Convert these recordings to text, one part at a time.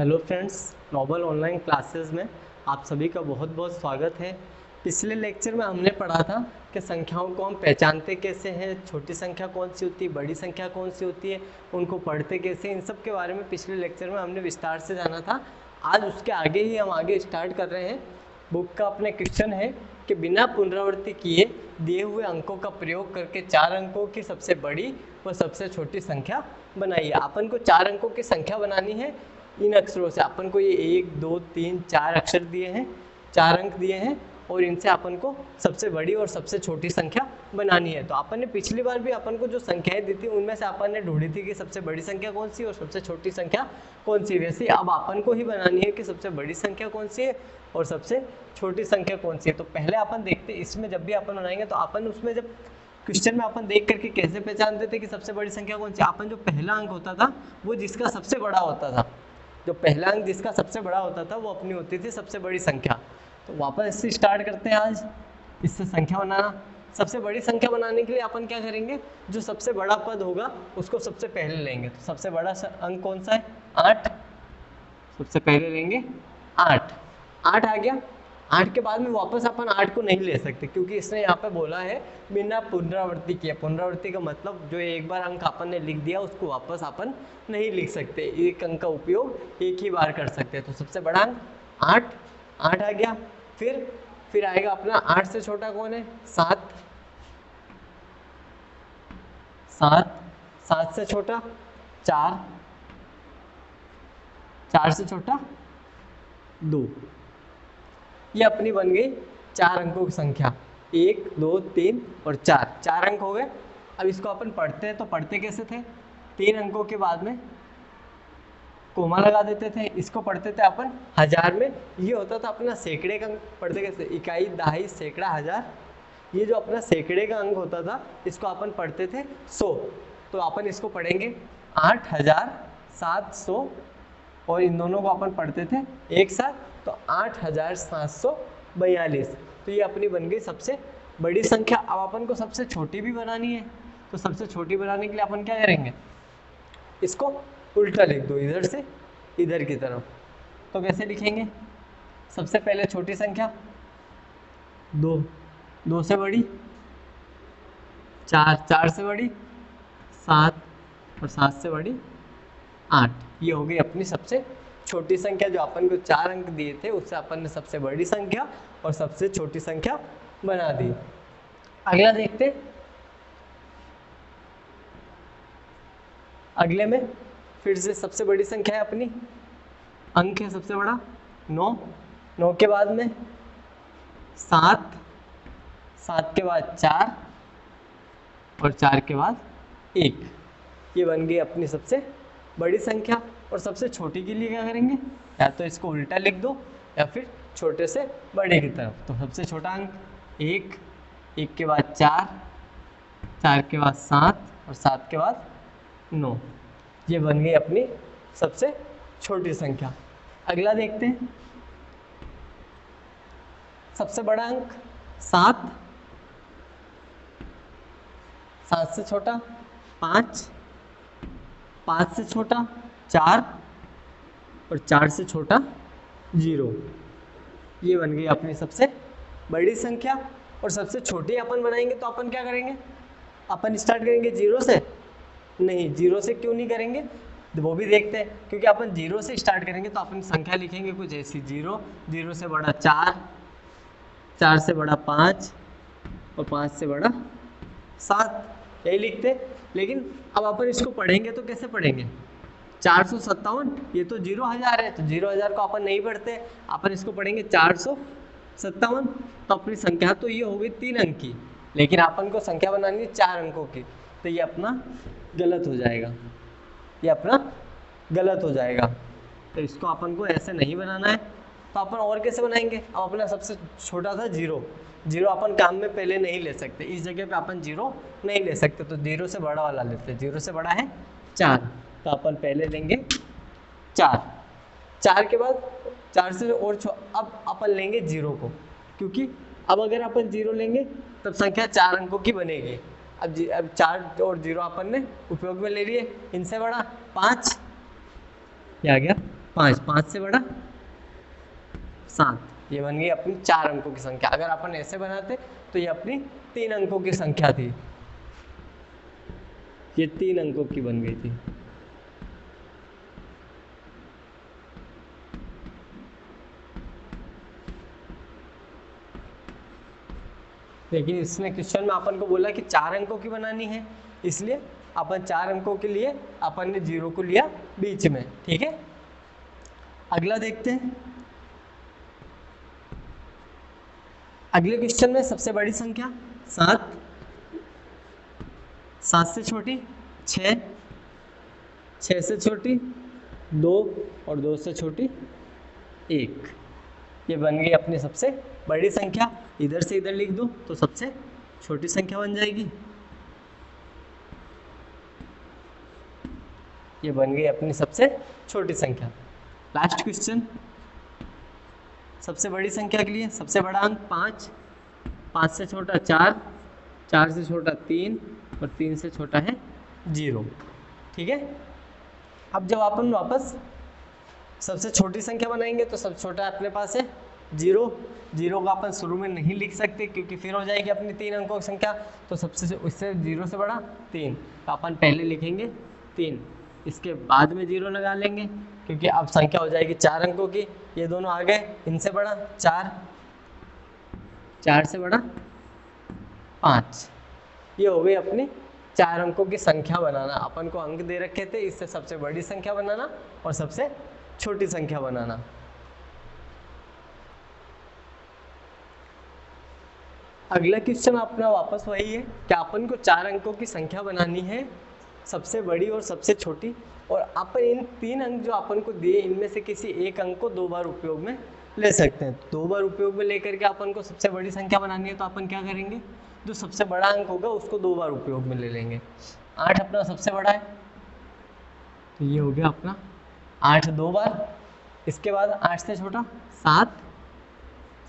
Hello friends, noble online classes में आप सभी का बहुत बहुत स्वागत है। पिछले लेक्चर में हमने पढ़ा था कि संख्याओं को हम पहचानते कैसे हैं, छोटी संख्या कौन सी होती है, बड़ी संख्या कौन सी होती है, उनको पढ़ते कैसे, इन सब के बारे में पिछले लेक्चर में हमने विस्तार से जाना था। आज उसके आगे ही हम आगे स्टार्ट कर रहे हैं। बुक का अपने क्वेश्चन है कि बिना पुनरावृत्ति किए दिए हुए अंकों का प्रयोग करके 4 अंकों की सबसे बड़ी व सबसे छोटी संख्या बनाइए। अपन को 4 अंकों की संख्या बनानी है। इन अक्षरों से अपन को ये 1 2 3 4 अक्षर दिए हैं, 4 अंक दिए हैं और इनसे अपन को सबसे बड़ी और सबसे छोटी संख्या बनानी है। तो अपन ने पिछली बार भी अपन को जो संख्याएं दी थी उनमें से अपन ने ढूंढी थी कि सबसे बड़ी संख्या कौन सी और सबसे छोटी संख्या कौन सी। वैसे अब अपन को ही बनानी है कि सबसे बड़ी संख्या कौन सी है और सबसे छोटी संख्या कौन सी है। तो पहले अपन देखते, इसमें जब भी अपन बनाएंगे तो अपन उसमें जब क्वेश्चन में अपन देख करके कैसे पहचानते थे कि सबसे बड़ी संख्या कौन सी। अपन जो पहला अंक होता था वो जिसका सबसे बड़ा होता था, जो पहला अंक जिसका सबसे बड़ा होता था वो अपनी होती थी सबसे बड़ी संख्या। तो वापस इससे स्टार्ट करते हैं आज, इससे संख्या बनाना। सबसे बड़ी संख्या बनाने के लिए अपन क्या करेंगे, जो सबसे बड़ा पद होगा उसको सबसे पहले लेंगे। तो सबसे बड़ा अंक कौन सा है, 8। सबसे पहले लेंगे 8। 8 आ गया। 8 के बाद में वापस अपन 8 को नहीं ले सकते क्योंकि इसने यहाँ पे बोला है बिना पुनरावृत्ति किए। पुनरावृत्ति का मतलब जो एक बार अंक अपन ने लिख दिया उसको वापस अपन नहीं लिख सकते, एक अंक का उपयोग एक ही बार कर सकते हैं। तो सबसे बड़ा अंक 8 आ गया। फिर आएगा अपना 8 से छोटा कौन है, 7। 7 से छोटा 4। 4 से छोटा 2। ये अपनी बन गई 4 अंकों की संख्या, 1 2 3 और 4 अंक हो गए। अब इसको अपन पढ़ते हैं तो पढ़ते कैसे थे, 3 अंकों के बाद में कोमा लगा देते थे। इसको पढ़ते थे अपन हजार में। ये होता था अपना सैकड़े का अंक। पढ़ते कैसे, इकाई, दहाई, सैकड़ा, हजार। ये जो अपना सैकड़े का अंक होता था इसको अपन पढ़ते थे 100। तो अपन इसको पढ़ेंगे 8700 और इन दोनों को अपन पढ़ते थे एक साथ, तो 8742। तो ये अपनी बन गई सबसे बड़ी संख्या। अब अपन को सबसे छोटी भी बनानी है, तो सबसे छोटी बनाने के लिए अपन क्या करेंगे, इसको उल्टा लिख दो, इधर से इधर की तरफ। तो कैसे लिखेंगे, सबसे पहले छोटी संख्या 2, 2 से बड़ी 4, 4 से बड़ी 7 और 7 से बड़ी 8। ये हो गई अपनी सबसे छोटी संख्या। जो अपन को 4 अंक दिए थे उससे अपन ने सबसे बड़ी संख्या और सबसे छोटी संख्या बना दी। अगला देखते, अगले में फिर से सबसे बड़ी संख्या है अपनी, अंक है सबसे बड़ा 9। 9 के बाद में 7, 7 के बाद 4 और 4 के बाद 1। ये बन गई अपनी सबसे बड़ी संख्या। और सबसे छोटी के लिए क्या करेंगे, या तो इसको उल्टा लिख दो या फिर छोटे से बड़े की तरफ। तो सबसे छोटा अंक 1, 1 के बाद 4, 4 के बाद 7 और 7 के बाद 9। ये बन गई अपनी सबसे छोटी संख्या। अगला देखते हैं, सबसे बड़ा अंक 7, 7 से छोटा 5, 5 से छोटा 4 और 4 से छोटा 0। ये बन गई अपनी सबसे बड़ी संख्या। और सबसे छोटी अपन बनाएंगे तो अपन क्या करेंगे, अपन स्टार्ट करेंगे 0 से। नहीं, 0 से क्यों नहीं करेंगे वो भी देखते हैं, क्योंकि अपन 0 से स्टार्ट करेंगे तो अपन संख्या लिखेंगे कुछ ऐसी, 0, 0 से बड़ा 4, 4 से बड़ा 5 और 5 से बड़ा 7, यही लिखते। लेकिन अब अपन इसको पढ़ेंगे तो कैसे पढ़ेंगे, 457, ये तो 0,000 है, तो 0,000 को अपन नहीं पढ़ते, अपन इसको पढ़ेंगे 457। तो अपनी संख्या तो ये हो गई 3 अंक की, लेकिन अपन को संख्या बनानी है 4 अंकों की। तो ये अपना गलत हो जाएगा, ये अपना गलत हो जाएगा। तो इसको अपन को ऐसे नहीं बनाना है। तो अपन और कैसे बनाएंगे, अब अपना सबसे छोटा था 0। 0 अपन काम में पहले नहीं ले सकते, इस जगह पे अपन 0 नहीं ले सकते, तो 0 से बड़ा वाला लेते हैं। 0 से बड़ा है 4, तो अपन पहले लेंगे 4। 4 के बाद 4 से और अब अपन लेंगे 0 को, क्योंकि अब अगर अपन 0 लेंगे तब संख्या 4 अंकों की बनेगी। अब 4 और 0 अपन ने उपयोग में ले लिए। इनसे बड़ा 5, ये आ गया 5, 5 से बड़ा 7, ये बन गई अपनी 4 अंकों की संख्या। अगर अपन ऐसे बनाते तो ये अपनी 3 अंकों की संख्या थी, ये 3 अंकों की बन गई थी। लेकिन इसमें क्वेश्चन में अपन को बोला कि 4 अंकों की बनानी है, इसलिए अपन 4 अंकों के लिए अपन ने 0 को लिया बीच में। ठीक है, अगला देखते हैं। अगले क्वेश्चन में सबसे बड़ी संख्या 7, 7 से छोटी 6, 6 से छोटी 2 और 2 से छोटी 1, ये बन गई अपनी सबसे बड़ी संख्या। इधर से इधर लिख दो तो सबसे छोटी संख्या बन जाएगी। ये बन गई अपनी सबसे छोटी संख्या। लास्ट क्वेश्चन, सबसे बड़ी संख्या के लिए सबसे बड़ा अंक 5, 5 से छोटा 4, 4 से छोटा 3 और 3 से छोटा है 0। ठीक है, अब जब अपन वापस सबसे छोटी संख्या बनाएंगे तो सबसे छोटा अपने पास है 0। 0 का अपन शुरू में नहीं लिख सकते क्योंकि फिर हो जाएगी अपनी 3 अंकों की संख्या। तो सबसे उससे 0 से बड़ा 3, तो अपन पहले लिखेंगे 3, इसके बाद में 0 लगा लेंगे क्योंकि अब संख्या हो जाएगी 4 अंकों की। ये दोनों आ गए, इनसे बड़ा 4, 4 से बड़ा 5, ये हो गई अपनी 4 अंकों की संख्या बनाना। अपन को अंक दे रखे थे, इससे सबसे बड़ी संख्या बनाना और सबसे छोटी संख्या बनाना। अगला क्वेश्चन अपना वापस वही है कि अपन को 4 अंकों की संख्या बनानी है, सबसे बड़ी और सबसे छोटी, और अपन इन 3 अंक जो अपन को दिए इनमें से किसी एक अंक को 2 बार उपयोग में ले सकते हैं। 2 बार उपयोग में लेकर के अपन को सबसे बड़ी संख्या बनानी है, तो अपन क्या करेंगे, जो सबसे बड़ा अंक होगा उसको 2 बार उपयोग में ले लेंगे। 8 अपना सबसे बड़ा है, तो ये हो गया अपना 8 2 बार। इसके बाद 8 से छोटा 7,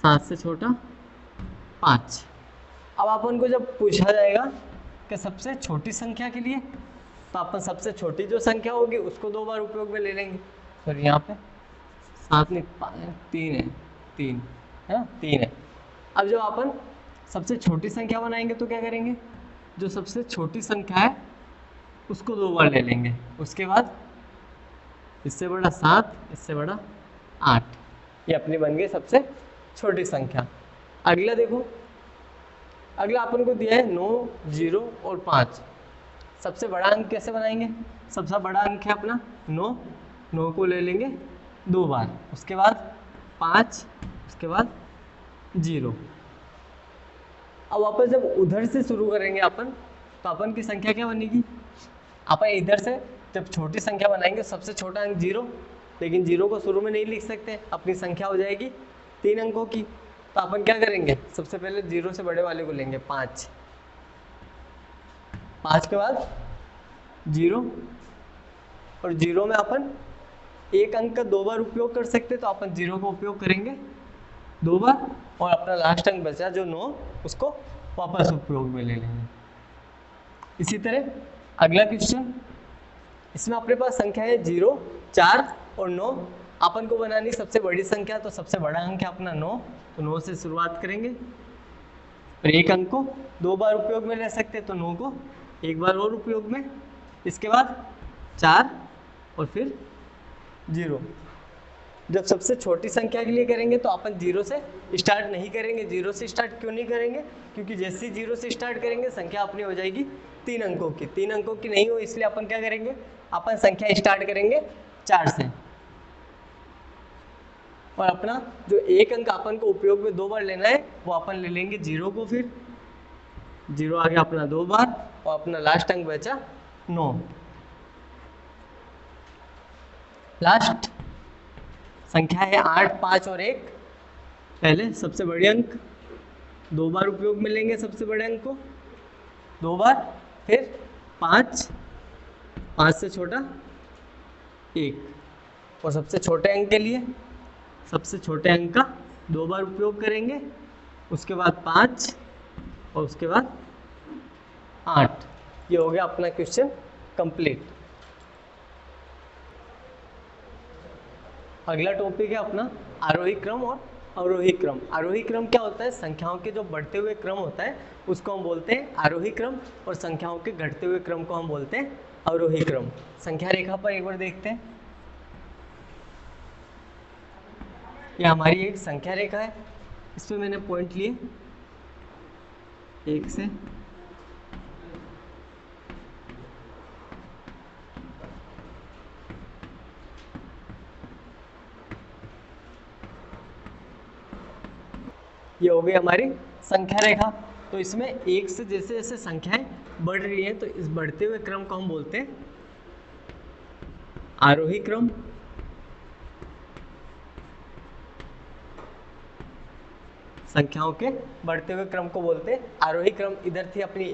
7 से छोटा 5। अब अपन को जब पूछा जाएगा कि सबसे छोटी संख्या के लिए, तो अपन सबसे छोटी जो संख्या होगी उसको 2 बार उपयोग में ले लेंगे। तो यहाँ पे 7 नहीं 3 है, 3 है ना, 3 है। अब जब अपन सबसे छोटी संख्या बनाएंगे तो क्या करेंगे, जो सबसे छोटी संख्या है उसको 2 बार ले लेंगे। उसके बाद इससे बड़ा 7, इससे बड़ा 8, ये अपनी बन गई सबसे छोटी संख्या। अगला देखो, अगला अपन को दिया है 9, 0 और 5। सबसे बड़ा अंक कैसे बनाएंगे, सबसे बड़ा अंक है अपना 9, 9 को ले लेंगे 2 बार। उसके बाद 5, उसके बाद 0। अब वापस जब उधर से शुरू करेंगे अपन, तो अपन की संख्या क्या बनेगी, अपन इधर से जब छोटी संख्या बनाएंगे सबसे छोटा अंक 0, लेकिन 0 को शुरू में नहीं लिख सकते, अपनी संख्या हो जाएगी 3 अंकों की। तो अपन क्या करेंगे, सबसे पहले 0 से बड़े वाले को लेंगे 5, 5 के बाद 0, और 0 में अपन एक अंक का 2 बार उपयोग कर सकते, तो अपन 0 का उपयोग करेंगे 2 बार, और अपना लास्ट अंक बचा जो 9 उसको वापस उपयोग में ले लेंगे। इसी तरह अगला क्वेश्चन, इसमें अपने पास संख्या है 0, 4 और 9। अपन को बनानी सबसे बड़ी संख्या, तो सबसे बड़ा अंक है अपना 9, तो 9 से शुरुआत करेंगे, और एक अंक को 2 बार उपयोग में ले सकते, तो 9 को एक बार और उपयोग में। इसके बाद 4 और फिर 0। जब सबसे छोटी संख्या के लिए करेंगे तो अपन 0 से स्टार्ट नहीं करेंगे। 0 से स्टार्ट क्यों नहीं करेंगे, क्योंकि जैसे ही 0 से स्टार्ट करेंगे संख्या अपनी हो जाएगी 3 अंकों की। 3 अंकों की नहीं हो, इसलिए अपन क्या करेंगे, अपन संख्या स्टार्ट करेंगे 4 से, और अपना जो एक अंक अपन को उपयोग में 2 बार लेना है वो अपन ले लेंगे 0 को। फिर 0 आ गया अपना 2 बार, और अपना लास्ट अंक बचा 9। लास्ट संख्या है 8, 5 और 1। पहले सबसे बड़े अंक 2 बार उपयोग में लेंगे, सबसे बड़े अंक को 2 बार, फिर 5, 5 से छोटा 1, और सबसे छोटे अंक के लिए सबसे छोटे अंक का 2 बार उपयोग करेंगे, उसके बाद 5 और उसके बाद 8। ये हो गया अपना क्वेश्चन कंप्लीट। अगला टॉपिक है अपना आरोही क्रम और अवरोही क्रम। आरोही क्रम क्या होता है? संख्याओं के जो बढ़ते हुए क्रम होता है उसको हम बोलते हैं आरोही क्रम, और संख्याओं के घटते हुए क्रम को हम बोलते हैं अवरोही क्रम। संख्या रेखा पर एक बार देखते हैं। ये हमारी एक संख्या रेखा है, इसमें मैंने पॉइंट लिए 1 से ये हो गई हमारी संख्या रेखा। तो इसमें 1 से जैसे जैसे संख्याएं बढ़ रही हैं तो इस बढ़ते हुए क्रम को हम बोलते हैं आरोही क्रम। संख्याओं के बढ़ते हुए क्रम को बोलते हैं आरोही क्रम। इधर थी अपनी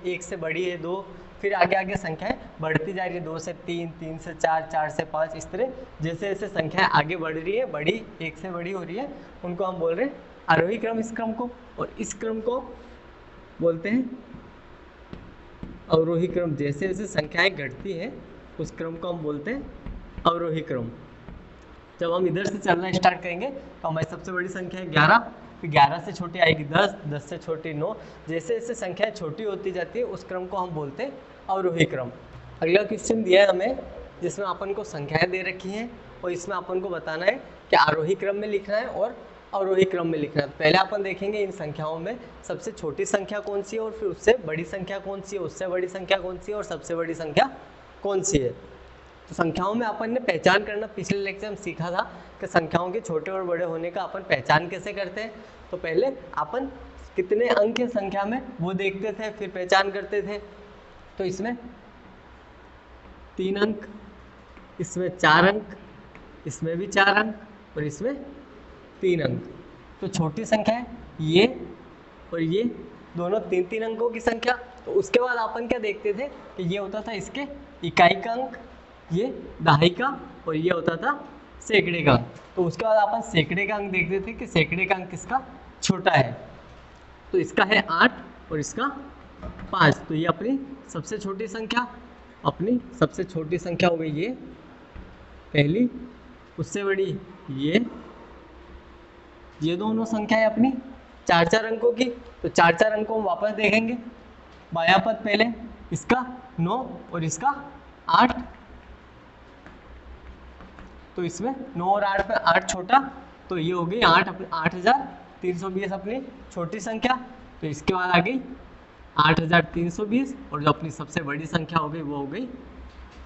1 से बड़ी है 2, फिर आगे आगे संख्याएं बढ़ती जा रही है 2 से 3, 3 से 4, 4 से 5, इस तरह जैसे जैसे संख्याएं आगे बढ़ रही है, बड़ी 1 से बड़ी हो रही है, उनको हम बोल रहे हैं आरोही क्रम इस क्रम को। और इस क्रम को बोलते हैं अवरोही क्रम। जैसे जैसे संख्याएं घटती हैं उस क्रम को हम बोलते हैं अवरोही क्रम। जब हम इधर से चलना स्टार्ट करेंगे तो हमारी सबसे बड़ी संख्या है 11, फिर 11 से छोटी आएगी 10, 10 से छोटी 9, जैसे जैसे संख्याएं छोटी होती जाती है उस क्रम को हम बोलते हैं अवरोही क्रम। अगला क्वेश्चन दिया है हमें जिसमें अपन को संख्याएं दे रखी हैं और इसमें अपन को बताना है कि आरोही क्रम में लिखना है और अवरोही क्रम में लिखना है। पहले अपन देखेंगे इन संख्याओं में सबसे छोटी संख्या कौन सी है और फिर उससे बड़ी संख्या कौन सी है, उससे बड़ी संख्या कौन सी है और सबसे बड़ी संख्या कौन सी है। तो संख्याओं में अपन ने पहचान करना पिछले लेक्चर में सीखा था कि संख्याओं के छोटे और बड़े होने का अपन पहचान कैसे करते हैं। तो पहले अपन कितने अंक है संख्या में वो देखते थे, फिर पहचान करते थे। तो इसमें 3 अंक, इसमें 4 अंक, इसमें भी 4 अंक और इसमें 3 अंक। तो छोटी संख्या है ये और ये दोनों 3-3 अंकों की संख्या। तो उसके बाद अपन क्या देखते थे कि ये होता था इसके इकाई का अंक, ये दहाई का, और ये होता था सैकड़े का अंक। तो उसके बाद अपन सैकड़े का अंक देखते थे कि सैकड़े का अंक किसका छोटा है। तो इसका है 8 और इसका 5। तो ये अपनी सबसे छोटी संख्या, अपनी सबसे छोटी संख्या हो गई ये पहली। उससे बड़ी ये दोनों संख्या है अपनी 4-4 अंकों की। तो 4-4 अंकों में वापस देखेंगे। बायां पद पहले इसका 9 और इसका 8। तो इसमें 9 और 8 में 8 छोटा, तो ये हो गई 8,320 अपनी छोटी संख्या। तो इसके बाद आ गई 8,320 और जो अपनी सबसे बड़ी संख्या हो गई वो हो गई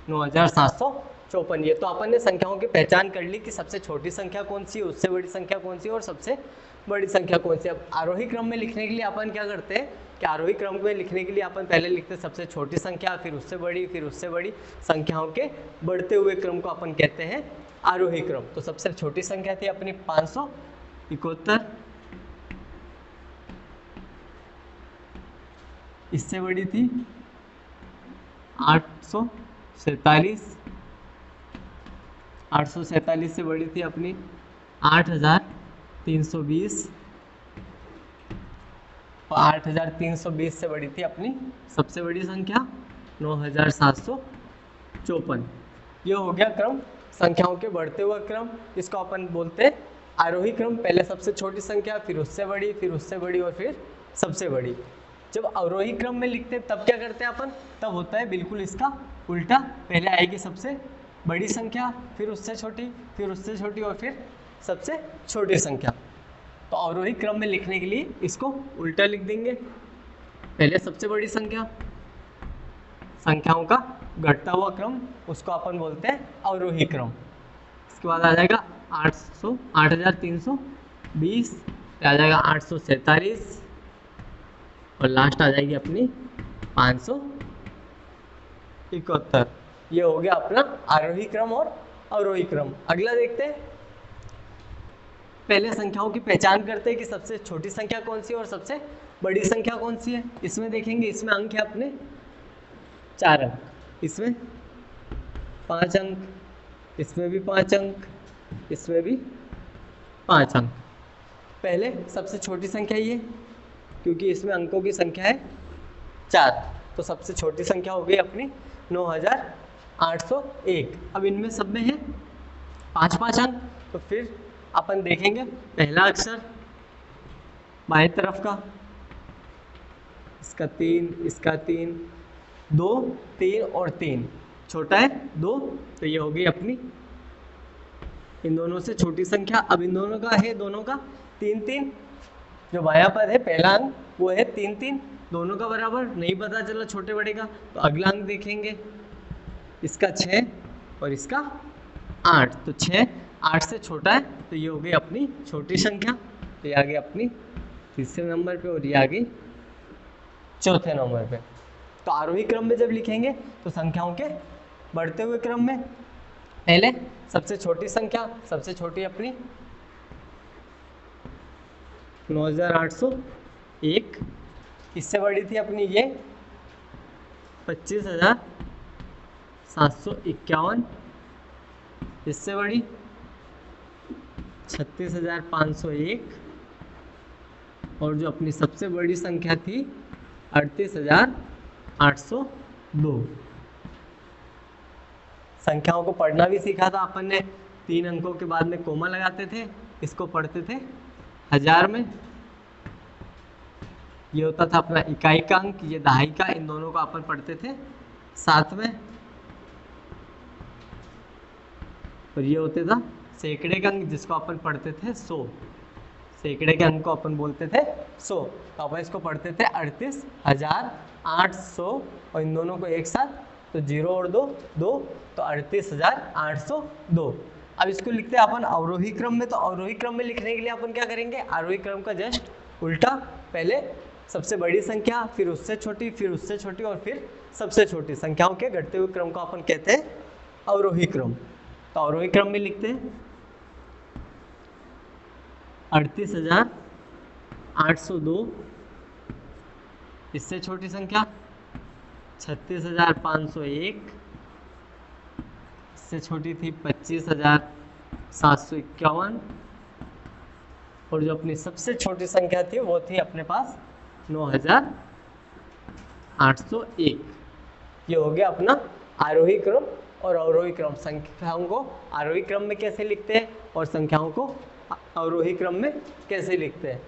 9,754। ये तो अपन ने संख्याओं की पहचान कर ली कि सबसे छोटी संख्या कौन सी है, उससे बड़ी संख्या कौन सी है और सबसे बड़ी संख्या कौन सी है। अब आरोही क्रम में लिखने के लिए अपन क्या करते हैं कि आरोही क्रम में लिखने के लिए अपन पहले लिखते हैं सबसे छोटी संख्या, फिर उससे बड़ी, फिर उससे बड़ी। संख्याओं के बढ़ते हुए क्रम को अपन कहते हैं आरोही क्रम। तो सबसे छोटी संख्या थी अपनी 571, इससे बड़ी थी 847, 847 से बड़ी थी अपनी 8,320 और 8,320 से बड़ी थी अपनी सबसे बड़ी संख्या 9,754। ये हो गया क्रम, संख्याओं के बढ़ते हुए क्रम। इसको अपन बोलते हैं आरोही क्रम। पहले सबसे छोटी संख्या, फिर उससे बड़ी, फिर उससे बड़ी और फिर सबसे बड़ी। जब अवरोही क्रम में लिखते हैं तब क्या करते हैं अपन, तब होता है बिल्कुल इसका उल्टा। पहले आएगी सबसे बड़ी संख्या, फिर उससे छोटी, फिर उससे छोटी और फिर सबसे छोटी संख्या। तो अवरोही क्रम में लिखने के लिए इसको उल्टा लिख देंगे। पहले सबसे बड़ी संख्या, संख्याओं का घटता हुआ क्रम, उसको अपन बोलते हैं अवरोही क्रम। इसके बाद आ जाएगा 8,320, आ जाएगा 847 और लास्ट आ जाएगी अपनी 571। ये हो गया अपना आरोही क्रम और अवरोही क्रम। अगला देखते हैं। पहले संख्याओं की पहचान करते हैं कि सबसे छोटी संख्या कौन सी है और सबसे बड़ी संख्या कौन सी है। इसमें देखेंगे, इसमें अंक है अपने 4 अंक, इसमें 5 अंक, इसमें भी 5 अंक, इसमें भी 5 अंक। पहले सबसे छोटी संख्या ये, क्योंकि इसमें अंकों की संख्या है 4, तो सबसे छोटी संख्या हो गई अपनी 9,801। अब इनमें सब में है 5 अंक। तो फिर अपन देखेंगे पहला अक्षर बाएं तरफ का, इसका 3, इसका 3, 2, 3 और 3 छोटा है 2, तो ये हो गई अपनी इन दोनों से छोटी संख्या। अब इन दोनों का है, दोनों का 3 3, जो बायां पद है पहला अंक वो है 3 3, दोनों का बराबर नहीं पता चला छोटे बड़े का, तो अगला अंक देखेंगे, इसका 6 और इसका 8, तो 6 8 से छोटा है, तो ये हो गई अपनी छोटी संख्या। तो ये आ गई अपनी तीसरे नंबर पे और ये आ गई चौथे नंबर पे। तो आरोही क्रम में जब लिखेंगे तो संख्याओं के बढ़ते हुए क्रम में पहले सबसे छोटी संख्या, सबसे छोटी अपनी 9801, इससे बड़ी थी अपनी ये 25,751, इससे बड़ी 36,501 और जो अपनी सबसे बड़ी संख्या थी 38,802। संख्याओं को पढ़ना भी सीखा था अपन ने, 3 अंकों के बाद में कोमा लगाते थे, इसको पढ़ते थे हजार में, ये होता था अपना इकाई का अंक, ये दहाई का, इन दोनों को अपन पढ़ते थे 7 में, और ये होते था सैकड़े का अंक जिसको अपन पढ़ते थे 100, सैकड़े के अंक को अपन बोलते थे 100, तो अपन इसको पढ़ते थे 38,800 और इन दोनों को एक साथ तो 0 और 2 2, तो 38,802। अब इसको लिखते हैं अपन अवरोही क्रम में। तो अवरोही क्रम में लिखने के लिए अपन क्या करेंगे, आरोही क्रम का जस्ट उल्टा, पहले सबसे बड़ी संख्या, फिर उससे छोटी, फिर उससे छोटी और फिर सबसे छोटी संख्याओं के घटते हुए क्रम को अपन कहते हैं अवरोही क्रम। तो अवरोही क्रम में लिखते हैं 38,802, इससे छोटी संख्या 36,501, इससे छोटी थी 25,751 और जो अपनी सबसे छोटी संख्या थी वो थी अपने पास 9,801। ये हो गया अपना आरोही क्रम और अवरोही क्रम। संख्याओं को आरोही क्रम में कैसे लिखते हैं और संख्याओं को अवरोही क्रम में कैसे लिखते हैं।